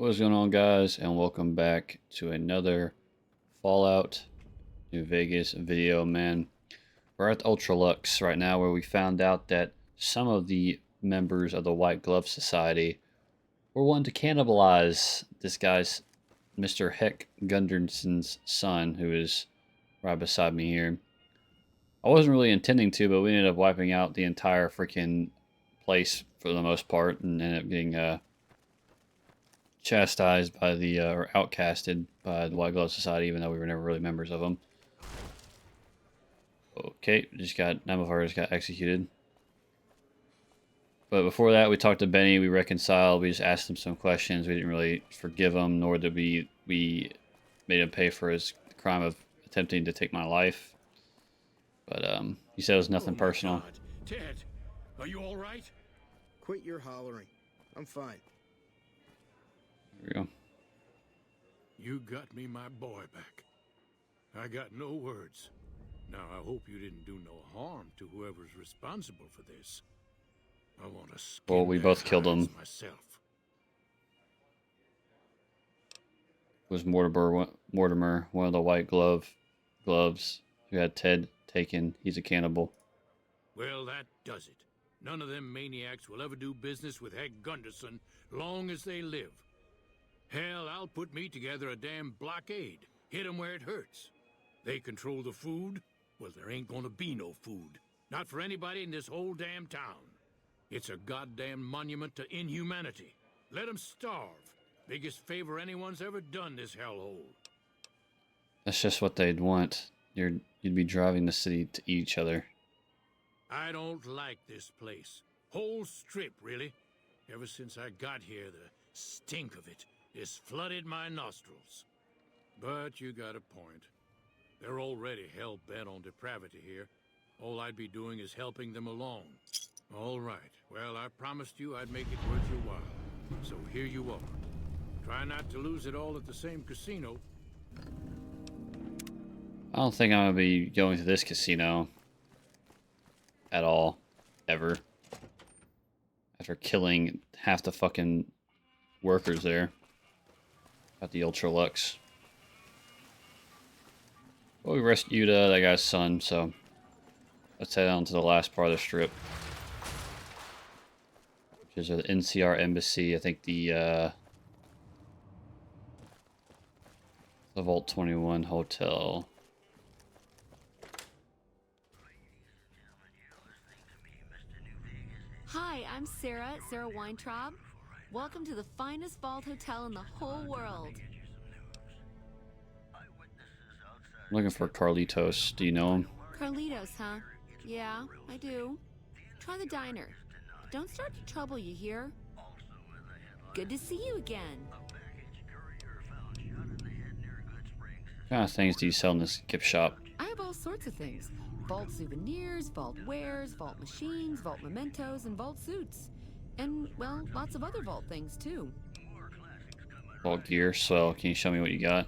What's going on, guys, and welcome back to another Fallout New Vegas video, man. We're at Ultralux right now, where we found out that some of the members of the White Glove Society were wanting to cannibalize this guy's Mr. Heck Gunderson's son, who is right beside me here. I wasn't really intending to, but we ended up wiping out the entire freaking place for the most part, and ended up getting chastised by the or outcasted by the White Glove Society, even though we were never really members of them. Okay, just got Namafar just got executed. But before that, we talked to Benny. We reconciled. We just asked him some questions. We didn't really forgive him, nor did we made him pay for his crime of attempting to take my life. But he said it was nothing personal. God. Ted, are you all right? Quit your hollering. I'm fine. There we go. You got me my boy back. I got no words. Now, I hope you didn't do no harm to whoever's responsible for this. I want to skin Well, we their both killed hides him. myself. Was Mortimer, one of the White Gloves, who had Ted taken. He's a cannibal. Well, that does it. None of them maniacs will ever do business with Heck Gunderson long as they live. Hell, I'll put me together a damn blockade. Hit 'em where it hurts. They control the food? Well, there ain't gonna be no food. Not for anybody in this whole damn town. It's a goddamn monument to inhumanity. Let 'em starve. Biggest favor anyone's ever done this hellhole. That's just what they'd want. You'd be driving the city to eat each other. I don't like this place. Whole strip, really. Ever since I got here, the stink of it has flooded my nostrils. But you got a point. They're already hell-bent on depravity here. All I'd be doing is helping them along. All right. Well, I promised you I'd make it worth your while. So here you are. Try not to lose it all at the same casino. I don't think I'm going to be going to this casino at all, ever. After killing half the fucking workers there at the Ultralux. Well, we rescued that guy's son, so let's head on to the last part of the strip. Which is the NCR Embassy. I think the Vault 21 Hotel. Hi, I'm Sarah Weintraub. Welcome to the finest vault hotel in the whole world. I'm looking for Carlitos. Do you know him? Carlitos, huh? Yeah, I do. Try the diner. Don't start to trouble, you hear? Good to see you again. What kind of things do you sell in this gift shop? I have all sorts of things. Vault souvenirs, vault wares, vault machines, vault mementos, and vault suits. And, well, lots of other vault things, too. Vault gear. So, can you show me what you got?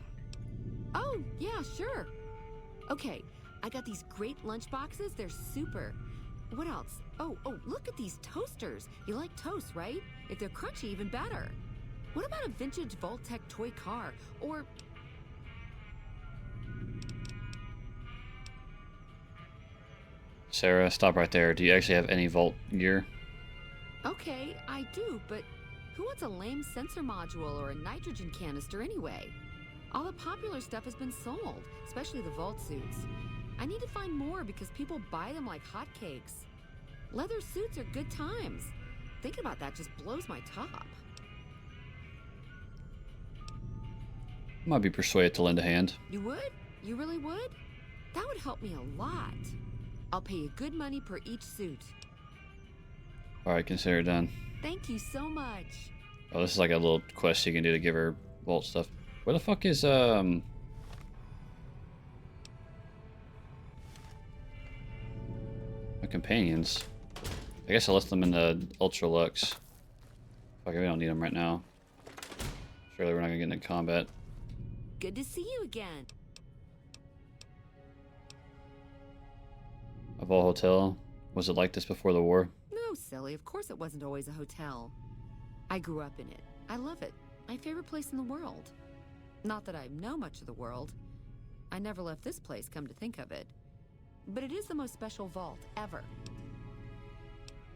Oh, yeah, sure. Okay, I got these great lunch boxes. They're super. What else? Oh, look at these toasters. You like toast, right? If they're crunchy, even better. What about a vintage Vault-Tec toy car? Or... Sarah, stop right there. Do you actually have any Vault gear? Okay, I do, but who wants a lame sensor module or a nitrogen canister anyway? All the popular stuff has been sold, especially the Vault suits. I need to find more because people buy them like hotcakes. Leather suits are good times. Thinking about that just blows my top. Might be persuaded to lend a hand. You would? You really would? That would help me a lot. I'll pay you good money per each suit. Alright, consider it done. Thank you so much. Oh, this is like a little quest you can do to give her Vault stuff. Where the fuck is, my companions? I guess I left them in the Ultralux. Fuck it, we don't need them right now. Surely we're not gonna get into combat. Good to see you again. A Vault Hotel? Was it like this before the war? No, silly. Of course it wasn't always a hotel. I grew up in it. I love it. My favorite place in the world. Not that I know much of the world. I never left this place, come to think of it. But it is the most special vault ever.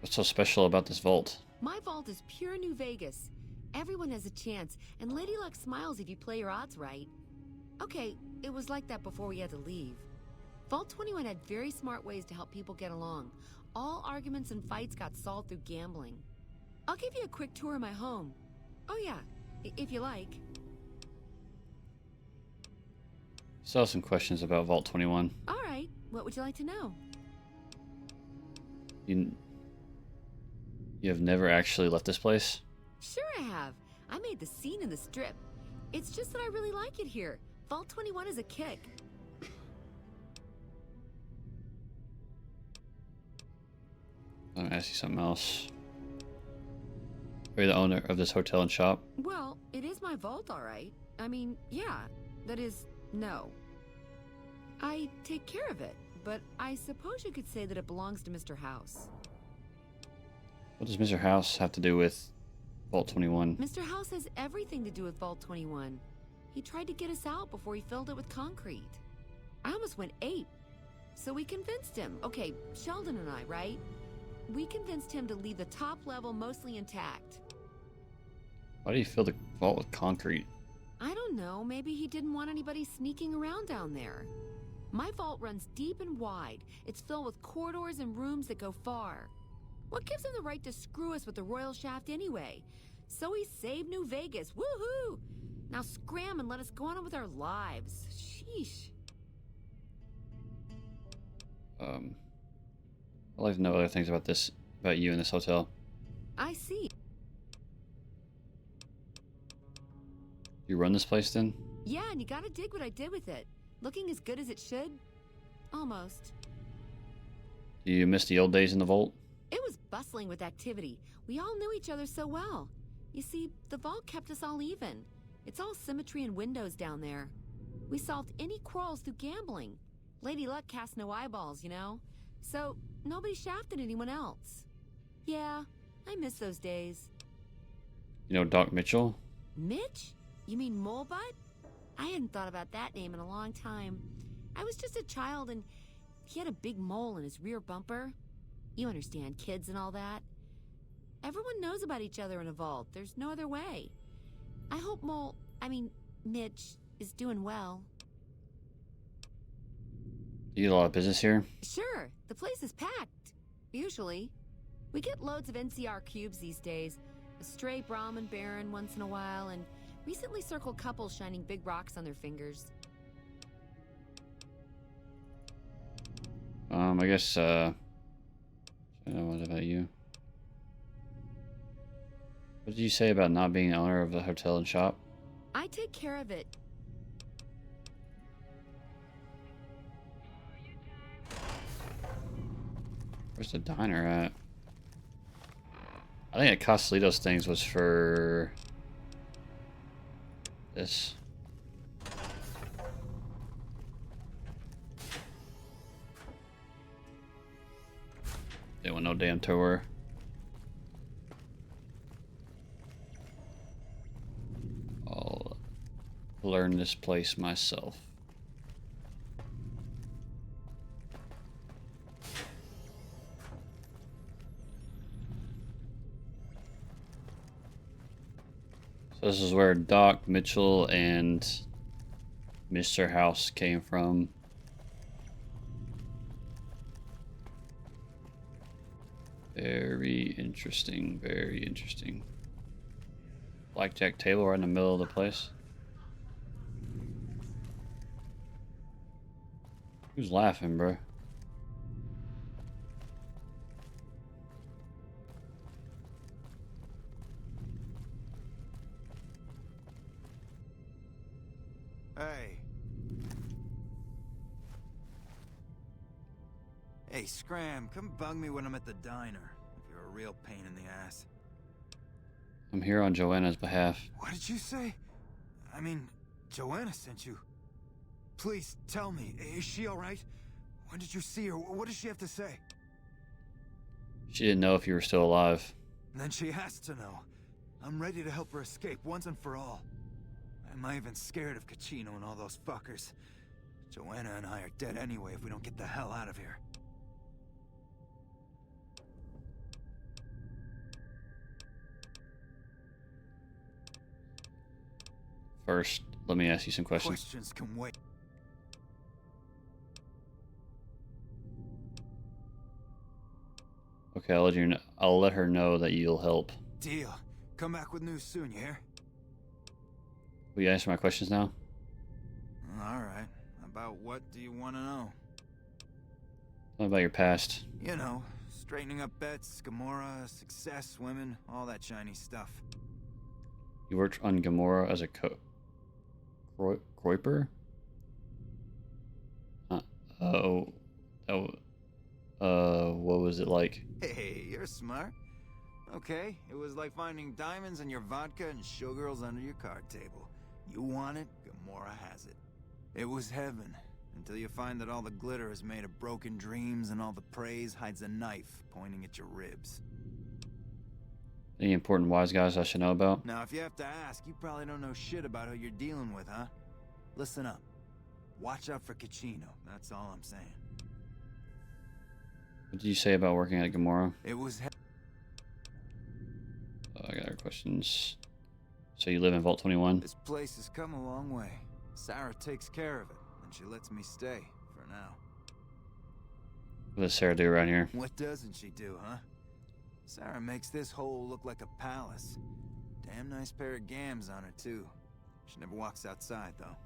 What's so special about this vault? My vault is pure New Vegas. Everyone has a chance, and Lady Luck smiles if you play your odds right. Okay, it was like that before we had to leave. Vault 21 had very smart ways to help people get along. All arguments and fights got solved through gambling. I'll give you a quick tour of my home. Oh yeah, if you like. Still have some questions about Vault 21. All right, what would you like to know? You have never actually left this place? Sure I have. I made the scene in the strip. It's just that I really like it here. Vault 21 is a kick. Let me ask you something else. Are you the owner of this hotel and shop? Well, it is my vault, all right. I mean, yeah. That is, no. I take care of it, but I suppose you could say that it belongs to Mr. House. What does Mr. House have to do with Vault 21? Mr. House has everything to do with Vault 21. He tried to get us out before he filled it with concrete. I almost went ape. So we convinced him. Okay, Sheldon and I, right? We convinced him to leave the top level mostly intact. Why do you fill the vault with concrete? I don't know. Maybe he didn't want anybody sneaking around down there. My vault runs deep and wide. It's filled with corridors and rooms that go far. What gives him the right to screw us with the royal shaft anyway? So he saved New Vegas. Woohoo! Now scram and let us go on with our lives. Sheesh. I'd like to know other things about you in this hotel. I see. You run this place then? Yeah, and you gotta dig what I did with it. Looking as good as it should? Almost. Do you miss the old days in the vault? It was bustling with activity. We all knew each other so well. You see, the vault kept us all even. It's all symmetry and windows down there. We solved any quarrels through gambling. Lady Luck cast no eyeballs, you know? So, nobody shafted anyone else. Yeah, I miss those days. You know Doc Mitchell? Mitch? You mean Molebutt? I hadn't thought about that name in a long time. I was just a child and he had a big mole in his rear bumper. You understand, kids and all that. Everyone knows about each other in a vault. There's no other way. I hope Mitch is doing well. Do you get a lot of business here? Sure, the place is packed. Usually. We get loads of NCR cubes these days. A stray Brahmin Baron once in a while, and recently circled couples shining big rocks on their fingers. I guess, I don't know, what about you? What did you say about not being the owner of the hotel and shop? I take care of it. Where's the diner at? I think that Costolitos things was for this. They want no damn tour. I'll learn this place myself. So this is where Doc Mitchell and Mr. House came from. Very interesting, very interesting. Blackjack table right in the middle of the place. Who's laughing, bro? Hey. Hey, Scram, come bug me when I'm at the diner. If you're a real pain in the ass. I'm here on Joanna's behalf. What did you say? I mean, Joanna sent you. Please, tell me, is she alright? When did you see her? What does she have to say? She didn't know if you were still alive. Then she has to know. I'm ready to help her escape once and for all. I'm even scared of Caccino and all those fuckers. Joanna and I are dead anyway if we don't get the hell out of here. First, let me ask you some questions. Questions can wait. Okay, I'll let her know that you'll help. Deal. Come back with news soon, you hear? Will you answer my questions now? Alright. About what do you want to know? Tell me about your past. You know, straightening up bets, Gamora, success, women, all that shiny stuff. You worked on Gamora as a Kuiper? What was it like? Hey, you're smart. Okay, it was like finding diamonds in your vodka and showgirls under your card table. You want it, Gamora has it. It was heaven, until you find that all the glitter is made of broken dreams and all the praise hides a knife pointing at your ribs. Any important wise guys I should know about? Now, if you have to ask, you probably don't know shit about who you're dealing with, huh? Listen up. Watch out for Caccino, that's all I'm saying. What did you say about working at Gamora? It was I got other questions. So you live in Vault 21? This place has come a long way. Sarah takes care of it, and she lets me stay, for now. What does Sarah do around here? What doesn't she do, huh? Sarah makes this hole look like a palace. Damn nice pair of gams on her, too. She never walks outside, though.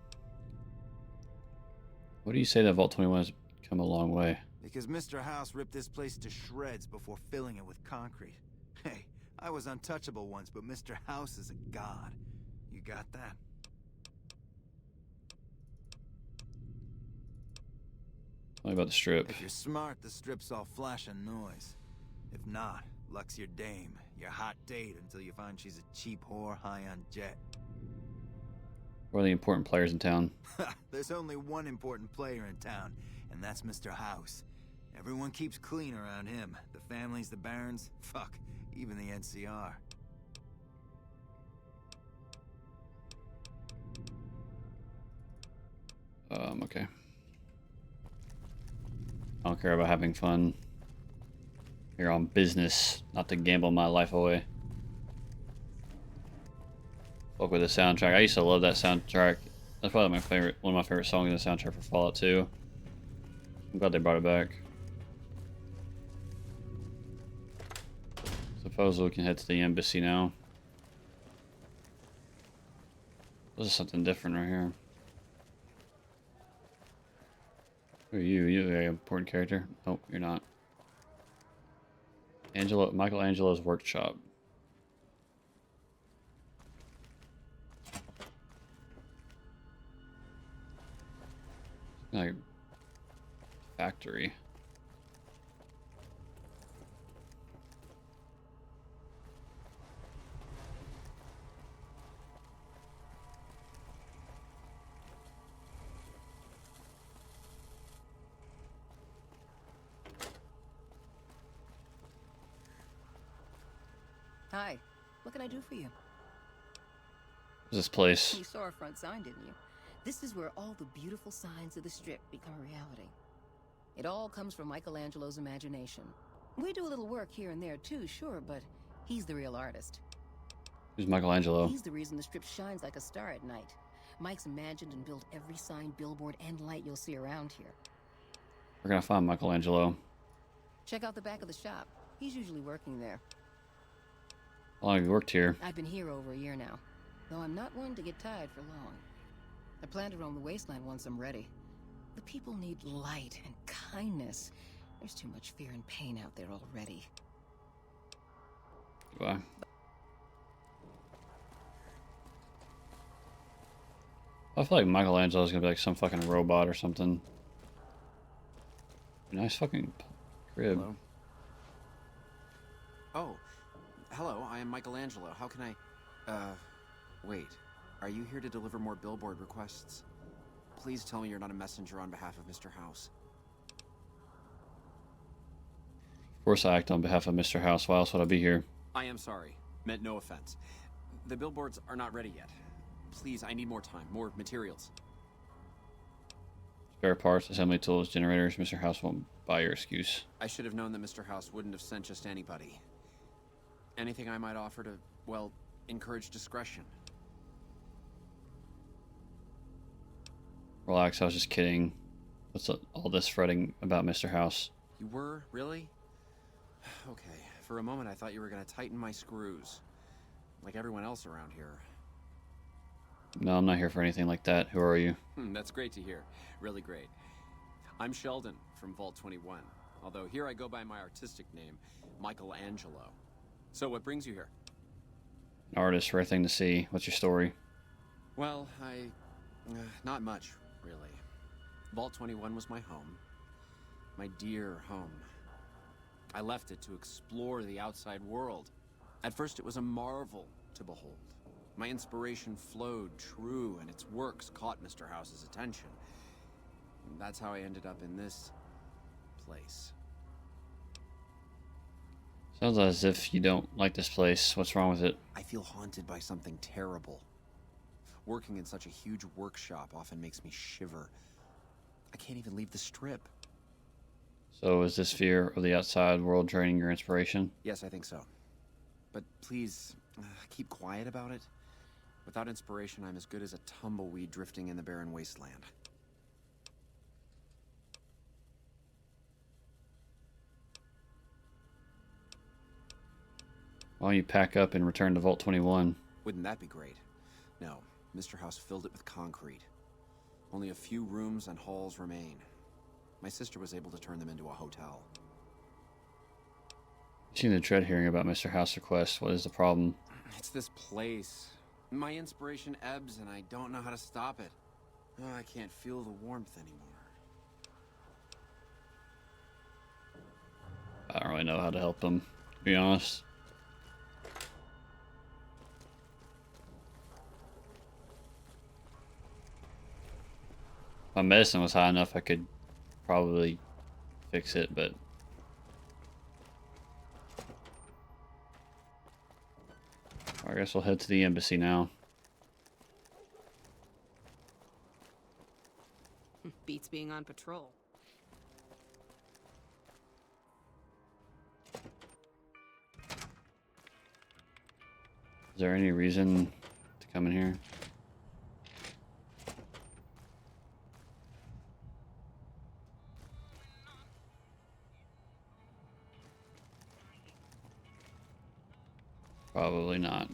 What do you say that Vault 21 has come a long way? Because Mr. House ripped this place to shreds before filling it with concrete. Hey, I was untouchable once, but Mr. House is a god. You got that? Tell me about the strip. If you're smart, the strip's all flash and noise. If not, luck's your dame, your hot date until you find she's a cheap whore high on jet. What are the important players in town? There's only one important player in town, and that's Mr. House. Everyone keeps clean around him. The families, the barons, fuck, even the NCR. Okay. I don't care about having fun. Here on business, not to gamble my life away. Fuck with the soundtrack. I used to love that soundtrack. That's probably one of my favorite songs in the soundtrack for Fallout 2. I'm glad they brought it back. Suppose we can head to the embassy now. This is something different right here. Who are you? You're a very important character. Nope, you're not. Michelangelo's workshop. Like factory. Hi. What can I do for you? What's this place? You saw our front sign, didn't you? This is where all the beautiful signs of the strip become a reality. It all comes from Michelangelo's imagination. We do a little work here and there too, sure, but he's the real artist. Who's Michelangelo? He's the reason the strip shines like a star at night. Mike's imagined and built every sign, billboard, and light you'll see around here. We're gonna find Michelangelo. Check out the back of the shop. He's usually working there. How long have you worked here? I've been here over a year now, though I'm not one to get tired for long. I plan to roam the wasteland once I'm ready. The people need light and kindness. There's too much fear and pain out there already. Goodbye. I feel like Michelangelo's gonna be like some fucking robot or something. Nice fucking crib. Hello? Oh, hello, I am Michelangelo. How can I... wait. Are you here to deliver more billboard requests? Please tell me you're not a messenger on behalf of Mr. House. Of course I act on behalf of Mr. House. Why else would I be here? I am sorry. Meant no offense. the billboards are not ready yet. Please, I need more time, more materials. Spare parts, assembly tools, generators. Mr. House won't buy your excuse. I should have known that Mr. House wouldn't have sent just anybody. Anything I might offer to, well, encourage discretion. Relax, I was just kidding. What's all this fretting about Mr. House? You were? Really? Okay, for a moment I thought you were gonna tighten my screws. Like everyone else around here. No, I'm not here for anything like that. Who are you? That's great to hear. Really great. I'm Sheldon from Vault 21. Although here I go by my artistic name, Michelangelo. So what brings you here? An artist, rare thing to see. What's your story? Well, not much, really. Vault 21 was my home. My dear home. I left it to explore the outside world. At first it was a marvel to behold. My inspiration flowed true, and its works caught Mr. House's attention. And that's how I ended up in this place. Sounds as if you don't like this place. What's wrong with it? I feel haunted by something terrible. Working in such a huge workshop often makes me shiver. I can't even leave the strip. So is this fear of the outside world draining your inspiration? Yes, I think so. But please, keep quiet about it. Without inspiration, I'm as good as a tumbleweed drifting in the barren wasteland. Why don't you pack up and return to Vault 21? Wouldn't that be great? No, Mr. House filled it with concrete. Only a few rooms and halls remain. My sister was able to turn them into a hotel. You seem to dread hearing about Mr. House requests. What is the problem? It's this place. My inspiration ebbs and I don't know how to stop it. Oh, I can't feel the warmth anymore. I don't really know how to help them, to be honest. If my medicine was high enough, I could probably fix it, but I guess we'll head to the embassy now. Beats being on patrol. Is there any reason to come in here? Probably not.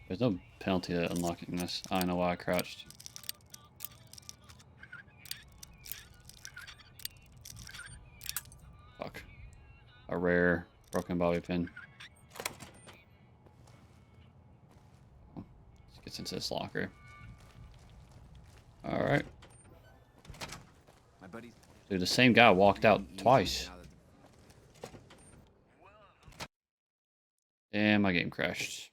There's no penalty to unlocking this. I don't know why I crouched. Fuck. A rare broken bobby pin. Let's get into this locker. Alright. My buddies. Dude, the same guy walked out twice. And my game crashed.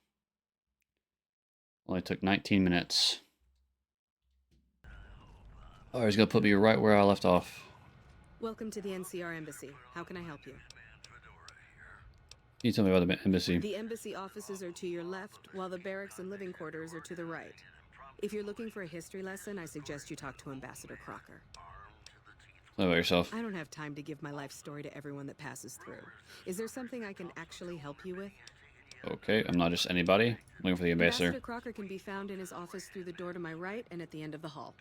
Only took 19 minutes. Oh, he's gonna put me right where I left off. Welcome to the NCR Embassy. How can I help you? Can you tell me about the embassy? The embassy offices are to your left, while the barracks and living quarters are to the right. If you're looking for a history lesson, I suggest you talk to Ambassador Crocker. Tell me about yourself. I don't have time to give my life story to everyone that passes through. Is there something I can actually help you with? Okay, I'm not just anybody. I'm looking for the ambassador. Ambassador Crocker can be found in his office through the door to my right and at the end of the hall.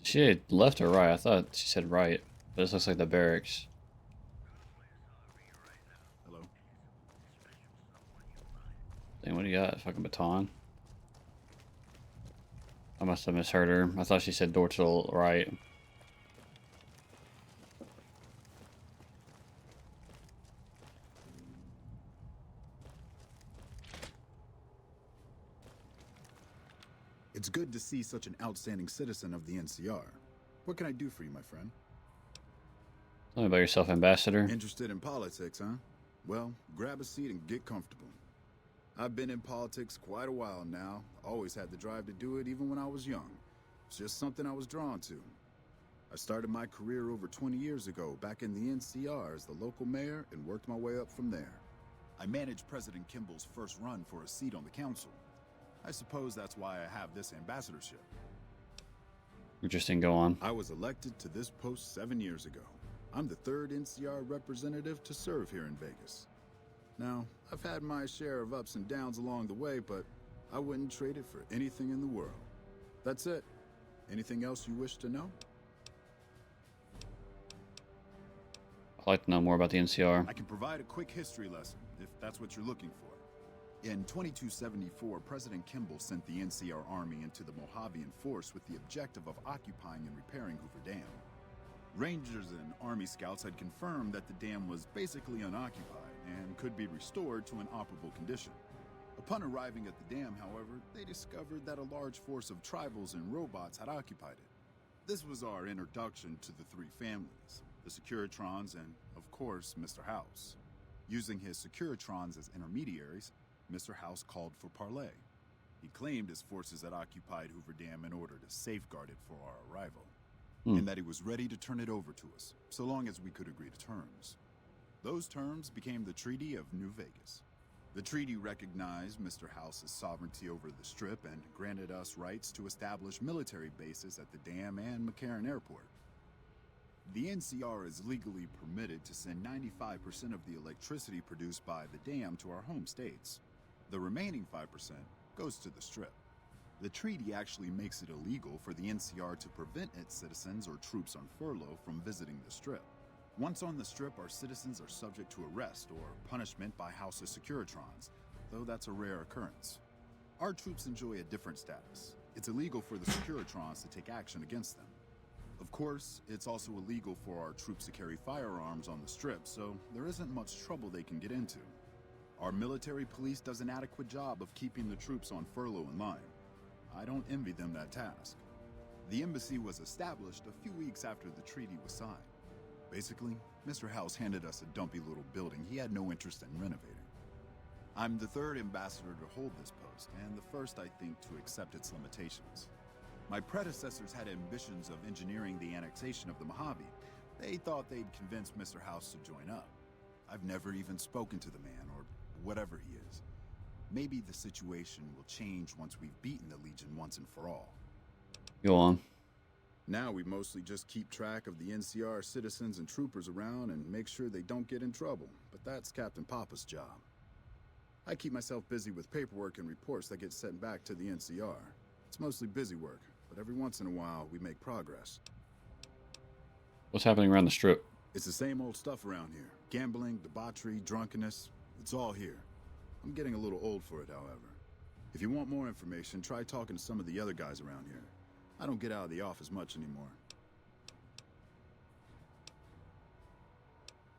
She had left or right? I thought she said right, but this looks like the barracks. Hello. Dang, what do you got? A fucking baton? I must have misheard her. I thought she said door to the right. It's good to see such an outstanding citizen of the NCR. What can I do for you, my friend? Tell me about yourself, Ambassador. Interested in politics, huh? Well, grab a seat and get comfortable. I've been in politics quite a while now. Always had the drive to do it even when I was young. It's just something I was drawn to. I started my career over 20 years ago, back in the NCR as the local mayor, and worked my way up from there. I managed President Kimball's first run for a seat on the council. I suppose that's why I have this ambassadorship. Interesting, go on. I was elected to this post 7 years ago. I'm the third NCR representative to serve here in Vegas. Now, I've had my share of ups and downs along the way, but I wouldn't trade it for anything in the world. That's it. Anything else you wish to know? I'd like to know more about the NCR. I can provide a quick history lesson, if that's what you're looking for. In 2274, President Kimball sent the NCR Army into the Mojavian Force with the objective of occupying and repairing Hoover Dam. Rangers and Army scouts had confirmed that the dam was basically unoccupied and could be restored to an operable condition. Upon arriving at the dam, however, they discovered that a large force of tribals and robots had occupied it. This was our introduction to the three families, the Securitrons and, of course, Mr. House. Using his Securitrons as intermediaries, Mr. House called for parley. He claimed his forces had occupied Hoover Dam in order to safeguard it for our arrival, and that he was ready to turn it over to us, so long as we could agree to terms. Those terms became the Treaty of New Vegas. The treaty recognized Mr. House's sovereignty over the Strip and granted us rights to establish military bases at the dam and McCarran Airport. The NCR is legally permitted to send 95% of the electricity produced by the dam to our home states. The remaining 5% goes to the Strip. The treaty actually makes it illegal for the NCR to prevent its citizens or troops on furlough from visiting the Strip. Once on the Strip, our citizens are subject to arrest or punishment by House of Securitrons, though that's a rare occurrence. Our troops enjoy a different status. It's illegal for the Securitrons to take action against them. Of course, it's also illegal for our troops to carry firearms on the Strip, so there isn't much trouble they can get into. Our military police does an adequate job of keeping the troops on furlough in line. I don't envy them that task. The embassy was established a few weeks after the treaty was signed. Basically, Mr. House handed us a dumpy little building he had no interest in renovating. I'm the third ambassador to hold this post, and the first, I think, to accept its limitations. My predecessors had ambitions of engineering the annexation of the Mojave. They thought they'd convince Mr. House to join up. I've never even spoken to the man, or whatever he is. Maybe the situation will change once we've beaten the Legion once and for all. Go on. Now we mostly just keep track of the NCR citizens and troopers around and make sure they don't get in trouble, but that's Captain Papa's job. I keep myself busy with paperwork and reports that get sent back to the NCR. It's mostly busy work, but every once in a while we make progress. What's happening around the Strip? It's the same old stuff around here. Gambling, debauchery, drunkenness, it's all here. I'm getting a little old for it, however. If you want more information, try talking to some of the other guys around here. I don't get out of the office much anymore.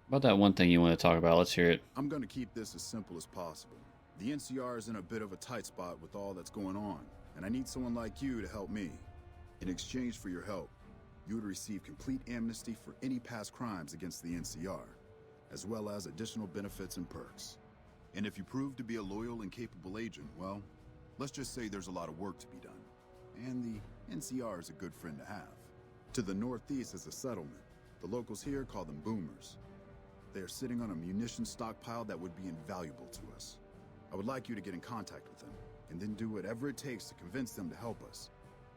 About that one thing you want to talk about, let's hear it. I'm going to keep this as simple as possible. The NCR is in a bit of a tight spot with all that's going on, and I need someone like you to help me. In exchange for your help, you would receive complete amnesty for any past crimes against the NCR, as well as additional benefits and perks. And if you prove to be a loyal and capable agent, well, let's just say there's a lot of work to be done. And the NCR is a good friend to have. To the northeast is a settlement. The locals here call them boomers. They are sitting on a munitions stockpile that would be invaluable to us. I would like you to get in contact with them, and then do whatever it takes to convince them to help us.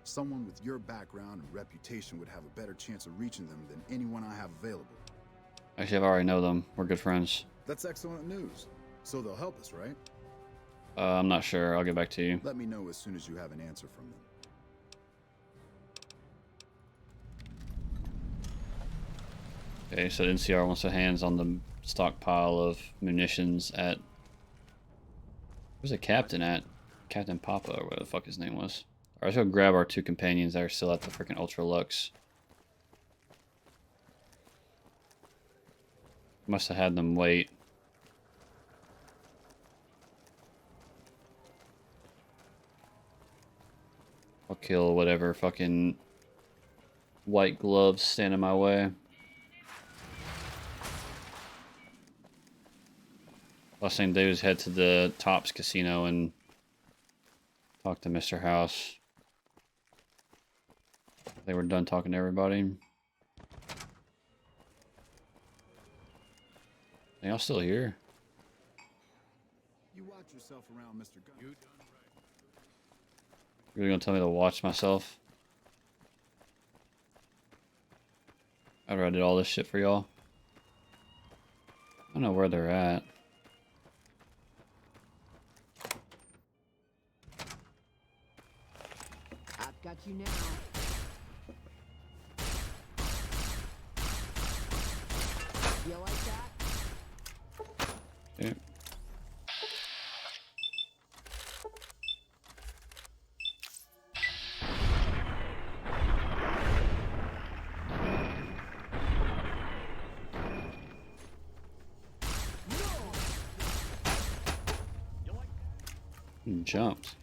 Someone with your background and reputation would have a better chance of reaching them than anyone I have available. Actually, I already know them. We're good friends. That's excellent news. So they'll help us, right? I'm not sure. I'll get back to you. Let me know as soon as you have an answer from them. Okay, so the NCR wants their hands on the stockpile of munitions at... Where's the captain at? Captain Papa, or whatever the fuck his name was. Alright, let's go grab our two companions that are still at the freaking Ultra Lux. Must have had them wait. I'll kill whatever fucking white gloves stand in my way. Last thing to do is head to the Tops Casino and talk to Mr. House. They were done talking to everybody. Are y'all still here? You watch yourself around, Mr. Gunn. You done right. You really gonna tell me to watch myself? After I did all this shit for y'all? I don't know where they're at. I've got you now. You like that? Yeah. Jumped.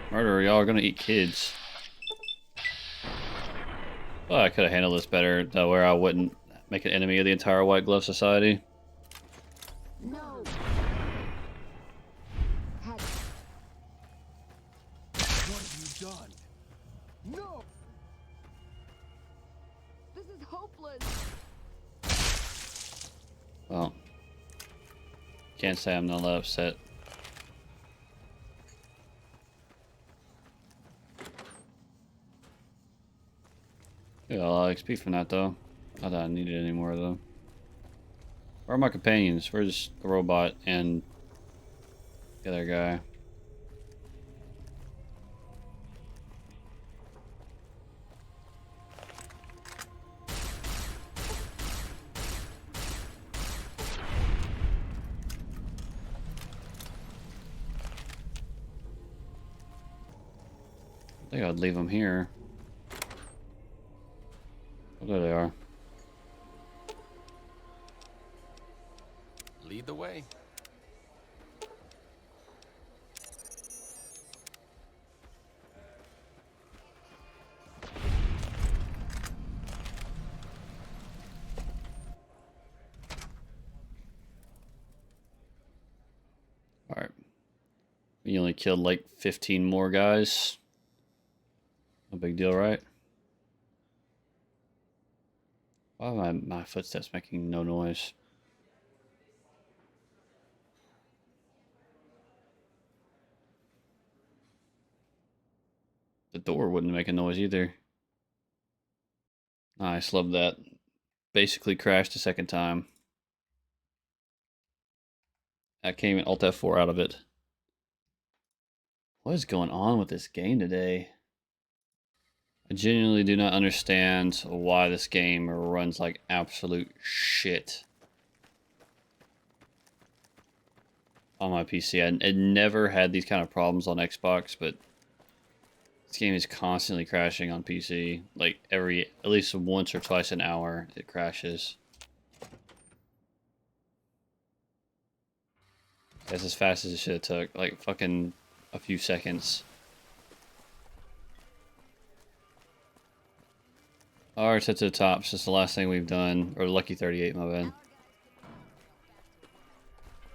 Murderer, y'all are gonna eat kids. Well, I could have handled this better, though, where I wouldn't make an enemy of the entire White Glove Society. No. What have you done? No. This is hopeless. Well, can't say I'm not upset. Yeah, a lot of XP from that, though. Not that I needed any more, though. Where are my companions? Where's the robot and the other guy? I think I'd leave them here. Oh, there they are. Lead the way. Alright. We only killed like 15 more guys. No big deal, right? Why are my footsteps making no noise? The door wouldn't make a noise either. Nice, love that. Basically crashed a second time. I can't even Alt F4 out of it. What is going on with this game today? I genuinely do not understand why this game runs like absolute shit on my PC. I never had these kind of problems on Xbox, but this game is constantly crashing on PC. Like at least once or twice an hour, it crashes. That's as fast as it should have took. Like fucking a few seconds. Alright, set to the tops. That's the last thing we've done. Or Lucky 38, my bad.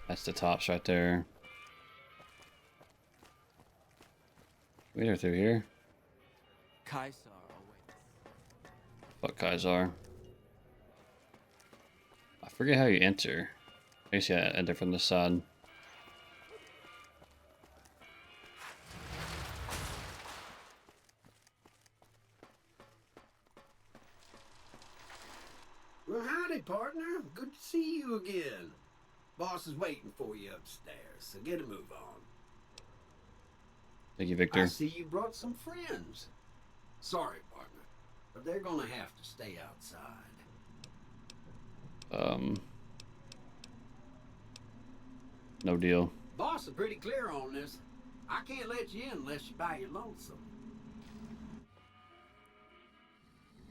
That's the tops right there. We are through here. Caesar. Fuck Kaisar. I forget how you enter. I guess you gotta enter from this side. Well, howdy, partner. Good to see you again. Boss is waiting for you upstairs, so get a move on. Thank you, Victor. I see you brought some friends. Sorry, partner, but they're gonna have to stay outside. No deal. Boss is pretty clear on this. I can't let you in unless you buy your lonesome.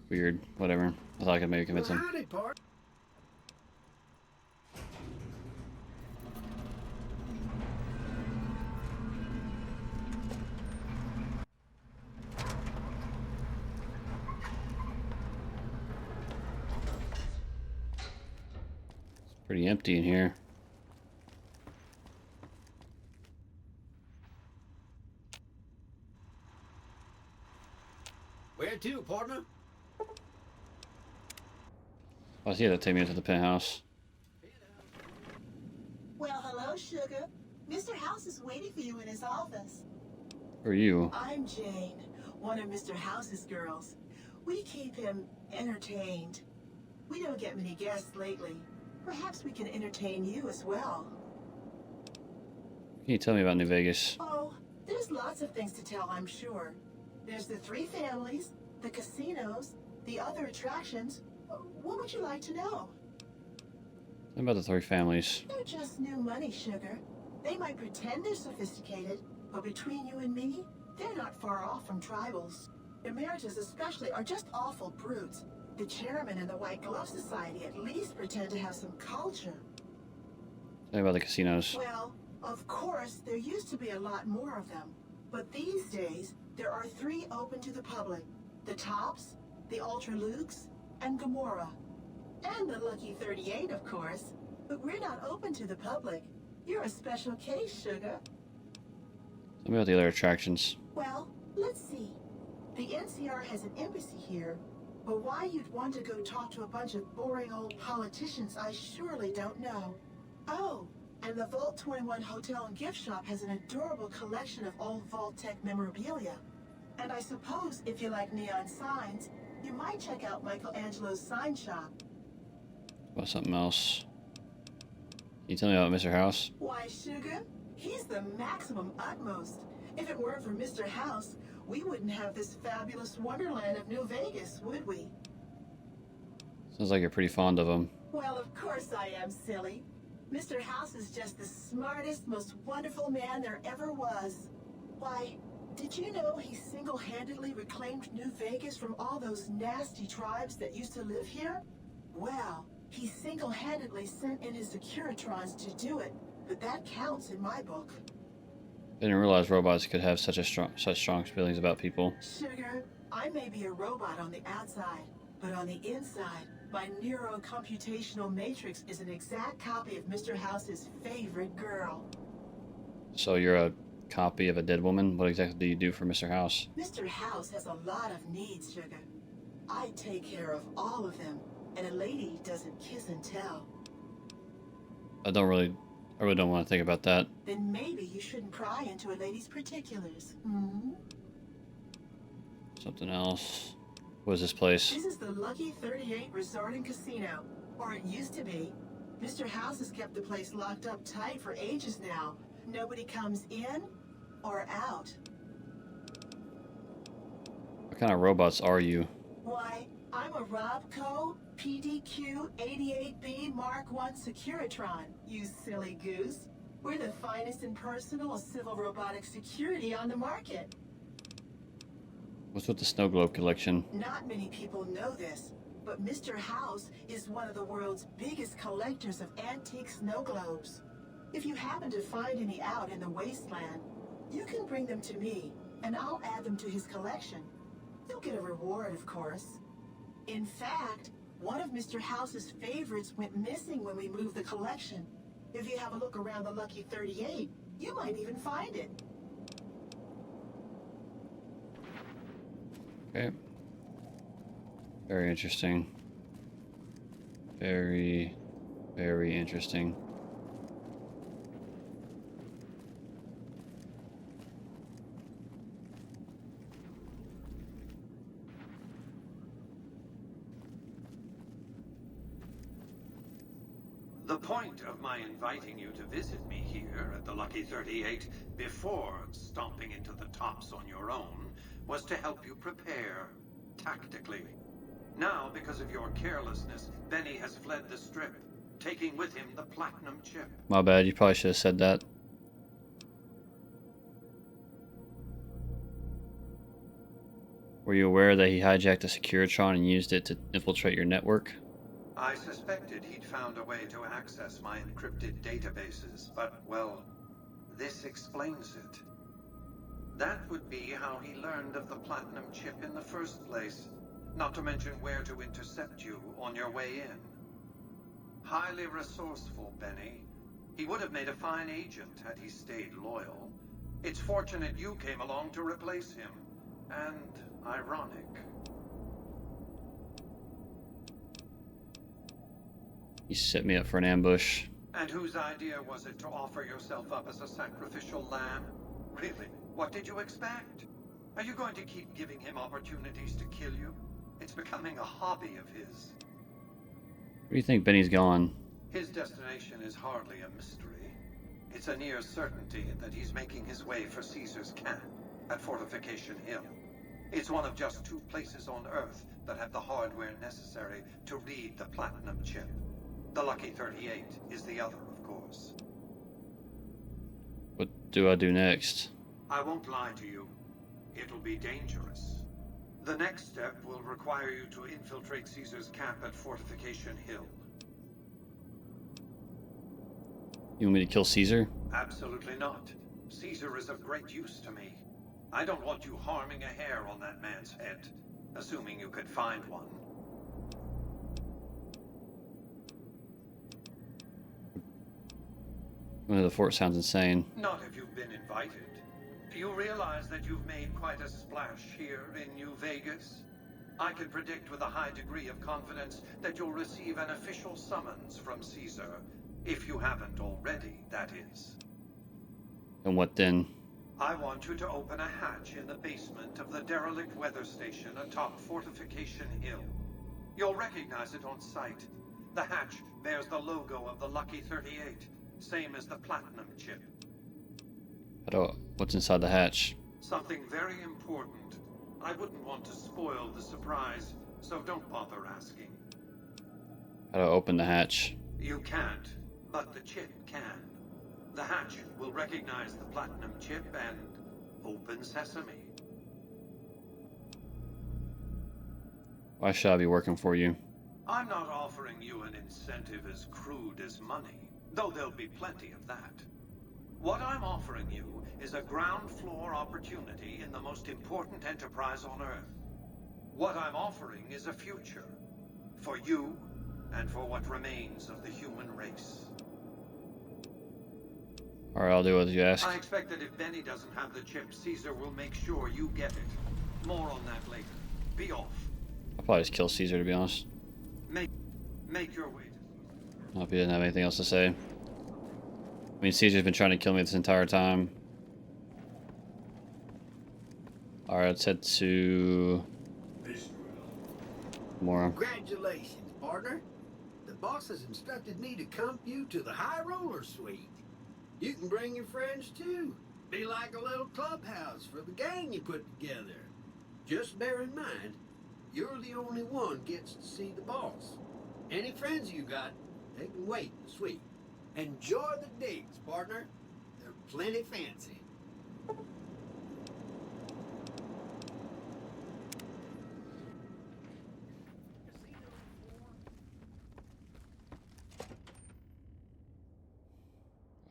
Weird. Whatever. I thought I could maybe convince him. Howdy, partner. Pretty empty in here. Where to, partner? Oh, yeah, that take me into the penthouse. Well, hello, Sugar. Mr. House is waiting for you in his office. Who are you? I'm Jane, one of Mr. House's girls. We keep him entertained. We don't get many guests lately. Perhaps we can entertain you as well. Can you tell me about New Vegas? Oh, there's lots of things to tell, I'm sure. There's the 3 families, the casinos, the other attractions. What would you like to know? Tell me about the 3 families. They're just new money, Sugar. They might pretend they're sophisticated, but between you and me, they're not far off from tribals. Emeritus especially are just awful brutes. The chairman and the White Glove Society at least pretend to have some culture. Tell me about the casinos. Well, of course, there used to be a lot more of them. But these days, there are 3 open to the public. The Tops, the Ultra Lukes, and Gamora. And the Lucky 38, of course. But we're not open to the public. You're a special case, Sugar. Tell me about the other attractions. Well, let's see. The NCR has an embassy here. But why you'd want to go talk to a bunch of boring old politicians, I surely don't know. Oh, and the Vault 21 Hotel and Gift Shop has an adorable collection of old Vault-Tec memorabilia. And I suppose if you like neon signs, you might check out Michelangelo's sign shop. About something else. Can you tell me about Mr. House? Why, Sugar? He's the maximum utmost. If it weren't for Mr. House, we wouldn't have this fabulous wonderland of New Vegas, would we? Sounds like you're pretty fond of him. Well, of course I am, silly. Mr. House is just the smartest, most wonderful man there ever was. Why, did you know he single-handedly reclaimed New Vegas from all those nasty tribes that used to live here? Well, he single-handedly sent in his Securitrons to do it, but that counts in my book. I didn't realize robots could have such strong feelings about people. Sugar, I may be a robot on the outside, but on the inside, my neurocomputational matrix is an exact copy of Mr. House's favorite girl. So you're a copy of a dead woman? What exactly do you do for Mr. House? Mr. House has a lot of needs, Sugar. I take care of all of them, and a lady doesn't kiss and tell. I really don't want to think about that. Then maybe you shouldn't pry into a lady's particulars. Hmm? Something else. What is this place? This is the Lucky 38 Resort and Casino, or it used to be. Mr. House has kept the place locked up tight for ages now. Nobody comes in or out. What kind of robots are you? Why, I'm a Robco PDQ-88B Mark I Securitron, you silly goose. We're the finest in personal civil robotic security on the market. What's with the snow globe collection? Not many people know this, but Mr. House is one of the world's biggest collectors of antique snow globes. If you happen to find any out in the wasteland, you can bring them to me, and I'll add them to his collection. You'll get a reward, of course. In fact, one of Mr. House's favorites went missing when we moved the collection. If you have a look around the Lucky 38, you might even find it. Okay. Very interesting. Very, very interesting. The point of my inviting you to visit me here at the Lucky 38 before stomping into the Tops on your own was to help you prepare, tactically. Now, because of your carelessness, Benny has fled the Strip, taking with him the Platinum chip. My bad, you probably should have said that. Were you aware that he hijacked a Securitron and used it to infiltrate your network? I suspected he'd found a way to access my encrypted databases, but, well, this explains it. That would be how he learned of the Platinum chip in the first place, not to mention where to intercept you on your way in. Highly resourceful, Benny. He would have made a fine agent had he stayed loyal. It's fortunate you came along to replace him, and ironic. You set me up for an ambush. And whose idea was it to offer yourself up as a sacrificial lamb? Really? What did you expect? Are you going to keep giving him opportunities to kill you? It's becoming a hobby of his. Where do you think Benny's going? His destination is hardly a mystery. It's a near certainty that he's making his way for Caesar's camp at Fortification Hill. It's one of just 2 places on Earth that have the hardware necessary to read the Platinum chip. The Lucky 38 is the other, of course. What do I do next? I won't lie to you. It'll be dangerous. The next step will require you to infiltrate Caesar's camp at Fortification Hill. You want me to kill Caesar? Absolutely not. Caesar is of great use to me. I don't want you harming a hair on that man's head, assuming you could find one. Going to the fort sounds insane. Not if you've been invited. You realize that you've made quite a splash here in New Vegas? I can predict with a high degree of confidence that you'll receive an official summons from Caesar. If you haven't already, that is. And what then? I want you to open a hatch in the basement of the derelict weather station atop Fortification Hill. You'll recognize it on sight. The hatch bears the logo of the Lucky 38, same as the Platinum chip. What's inside the hatch? Something very important. I wouldn't want to spoil the surprise, so don't bother asking. How do I open the hatch? You can't, but the chip can. The hatch will recognize the Platinum chip and open sesame. Why should I be working for you? I'm not offering you an incentive as crude as money, though there'll be plenty of that. What I'm offering you is a ground floor opportunity in the most important enterprise on Earth. What I'm offering is a future. For you, and for what remains of the human race. Alright, I'll do as you ask. I expect that if Benny doesn't have the chip, Caesar will make sure you get it. More on that later. Be off. I'll probably just kill Caesar, to be honest. Make your way. I hope he doesn't have anything else to say. I mean, Caesar's been trying to kill me this entire time. Alright, let's head to... More. Congratulations, partner. The boss has instructed me to comp you to the High Roller Suite. You can bring your friends too. Be like a little clubhouse for the gang you put together. Just bear in mind, you're the only one gets to see the boss. Any friends you got, they can wait in the suite. Enjoy the digs, partner. They're plenty fancy.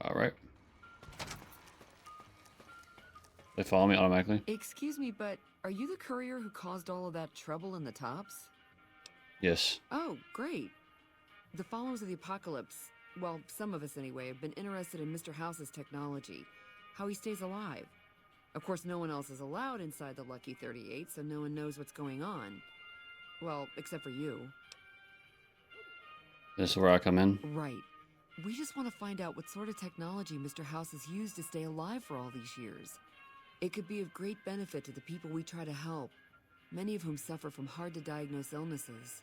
Alright. They follow me automatically? Excuse me, but are you the courier who caused all of that trouble in the tops? Yes. Oh, great. The followers of the apocalypse, well, some of us anyway, have been interested in Mr. House's technology, how he stays alive. Of course, no one else is allowed inside the Lucky 38, so no one knows what's going on. Well, except for you. This is where I come in? Right. We just want to find out what sort of technology Mr. House has used to stay alive for all these years. It could be of great benefit to the people we try to help, many of whom suffer from hard-to-diagnose illnesses.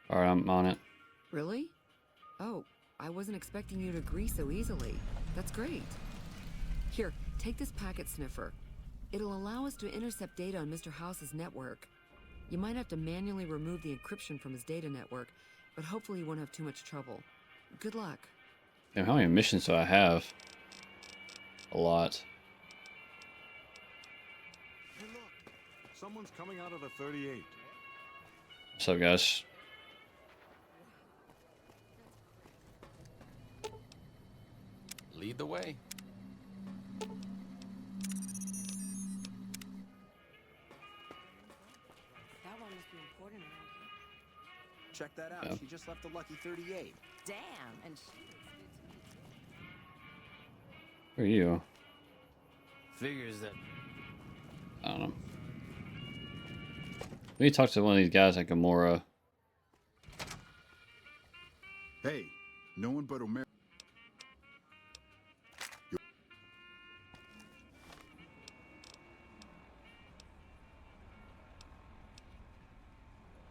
Alright, I'm on it. Really? Oh, I wasn't expecting you to agree so easily. That's great. Here, take this packet sniffer. It'll allow us to intercept data on Mr. House's network. You might have to manually remove the encryption from his data network, but hopefully you won't have too much trouble. Good luck. Damn, how many missions do I have? A lot. Hey, look. Someone's coming out of the 38. What's up, guys? Lead the way. That one must be important around here. Check that out. Yeah. She just left the Lucky 38. Damn, and she... Who are you? Figures that... I don't know. We need to talk to one of these guys at Gamora. Hey, no one but Omer.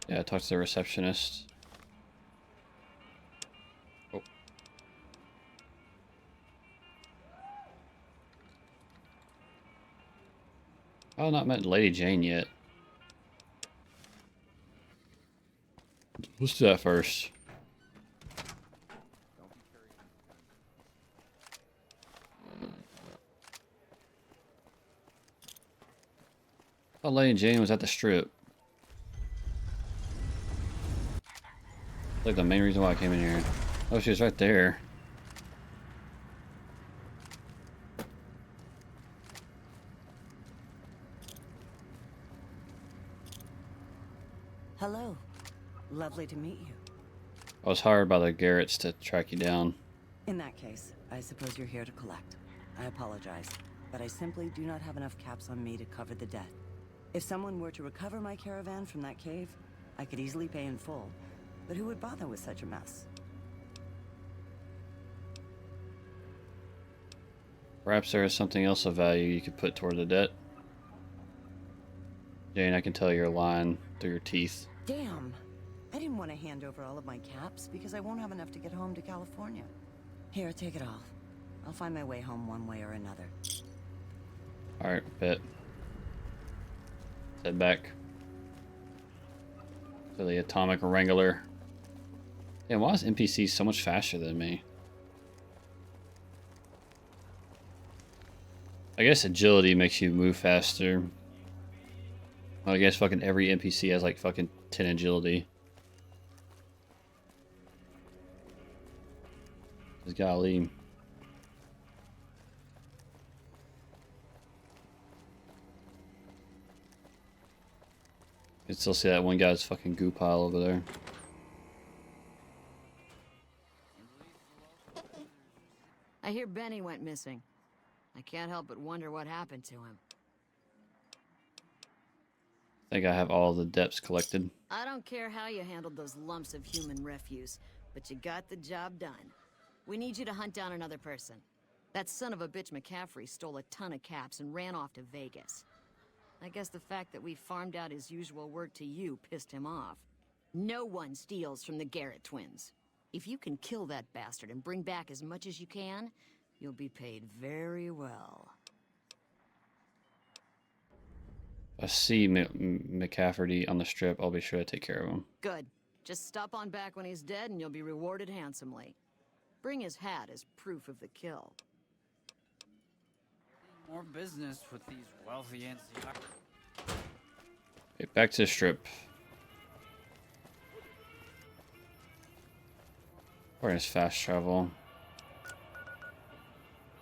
Yeah, talk to the receptionist. Oh. Oh, not met Lady Jane yet. Let's do that first. Oh, Lady Jane was at the strip. Like the main reason why I came in here. Oh, she was right there. Hello. Lovely to meet you. I was hired by the Garretts to track you down. In that case, I suppose you're here to collect. I apologize, but I simply do not have enough caps on me to cover the debt. If someone were to recover my caravan from that cave, I could easily pay in full, but who would bother with such a mess? Perhaps there is something else of value you could put toward the debt. Jane, I can tell you're lying through your teeth. Damn! I didn't want to hand over all of my caps because I won't have enough to get home to California. Here, take it all. I'll find my way home one way or another. Alright, bet. Head back to the Atomic Wrangler. Damn, why is NPC so much faster than me? I guess agility makes you move faster. Well, I guess fucking every NPC has like fucking 10 agility. Just golly. You can still see that one guy's fucking goo pile over there. I hear Benny went missing. I can't help but wonder what happened to him. I think I have all the depths collected. I don't care how you handled those lumps of human refuse, but you got the job done. We need you to hunt down another person. That son of a bitch McCaffrey stole a ton of caps and ran off to Vegas. I guess the fact that we farmed out his usual work to you pissed him off. No one steals from the Garrett twins. If you can kill that bastard and bring back as much as you can, you'll be paid very well. I see McCafferty on the strip. I'll be sure to take care of him. Good. Just stop on back when he's dead and you'll be rewarded handsomely. Bring his hat as proof of the kill. More business with these wealthy NCR. Okay, back to the strip. Where is fast travel?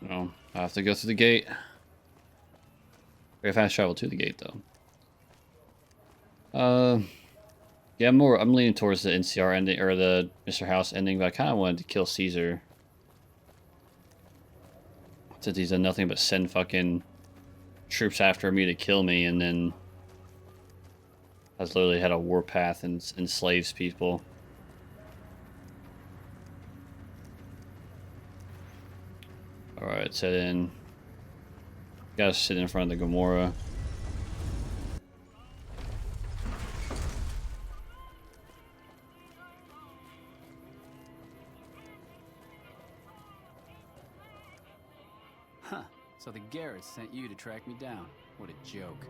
No, I have to go through the gate. We have fast travel to the gate though. Yeah, I'm leaning towards the NCR ending or the Mr. House ending, but I kind of wanted to kill Caesar. Since he's done nothing but send fucking troops after me to kill me, and then has literally had a warpath and enslaves people. Alright, set in. Gotta sit in front of the Gamora. Huh. So the Garretts sent you to track me down. What a joke.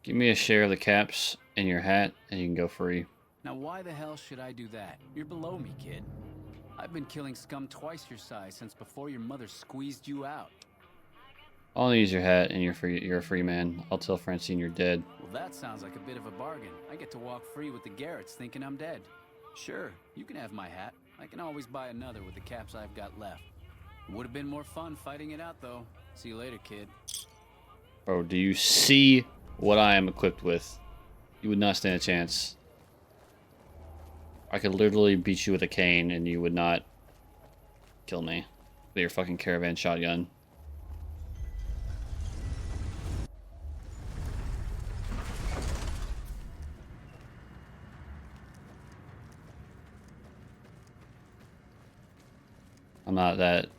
Give me a share of the caps in your hat, and you can go free. Now why the hell should I do that? You're below me, kid. I've been killing scum twice your size since before your mother squeezed you out. I'll use your hat, and you're free. You're a free man. I'll tell Francine you're dead. Well, that sounds like a bit of a bargain. I get to walk free with the Garretts thinking I'm dead. Sure, you can have my hat. I can always buy another with the caps I've got left. Would have been more fun fighting it out, though. See you later, kid. Bro, do you see what I am equipped with? You would not stand a chance. I could literally beat you with a cane, and you would not kill me with your fucking caravan shotgun. I'm not that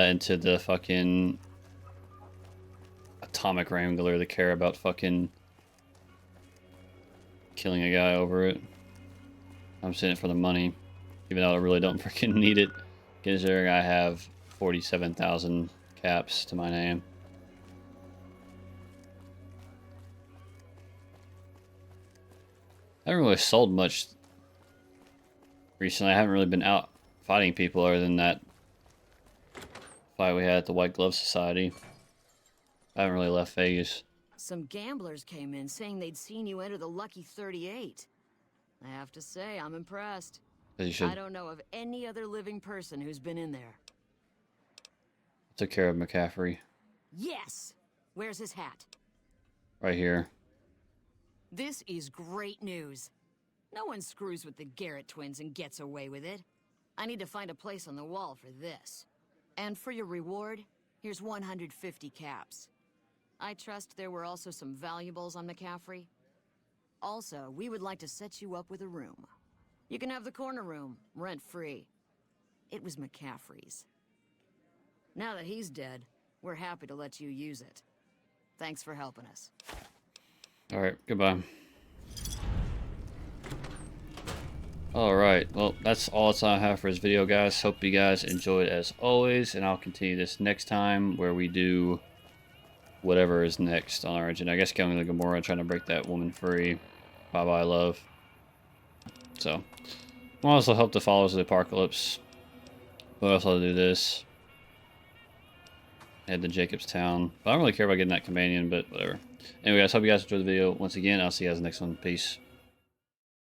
into the fucking atomic wrangler to care about fucking killing a guy over it. I'm just in it for the money, even though I really don't freaking need it, considering I have 47,000 caps to my name. I haven't really sold much recently. I haven't really been out fighting people other than that fight we had at the White Glove Society. I haven't really left Vegas. Some gamblers came in saying they'd seen you enter the Lucky 38. I have to say, I'm impressed. I don't know of any other living person who's been in there. Took care of McCaffrey. Yes! Where's his hat? Right here. This is great news. No one screws with the Garrett twins and gets away with it. I need to find a place on the wall for this. And for your reward, here's 150 caps. I trust there were also some valuables on McCaffrey. Also, we would like to set you up with a room. You can have the corner room, rent-free. It was McCaffrey's. Now that he's dead, we're happy to let you use it. Thanks for helping us. Alright, goodbye. Alright, well, that's all the time I have for this video, guys. Hope you guys enjoyed as always, and I'll continue this next time where we do whatever is next on our agenda. I guess killing the Gamora, trying to break that woman free. Bye-bye, love. So, we'll also help the followers of the apocalypse. We'll also do this. Head to Jacobstown. But I don't really care about getting that companion, but whatever. Anyway, guys, hope you guys enjoyed the video. Once again, I'll see you guys in the next one. Peace.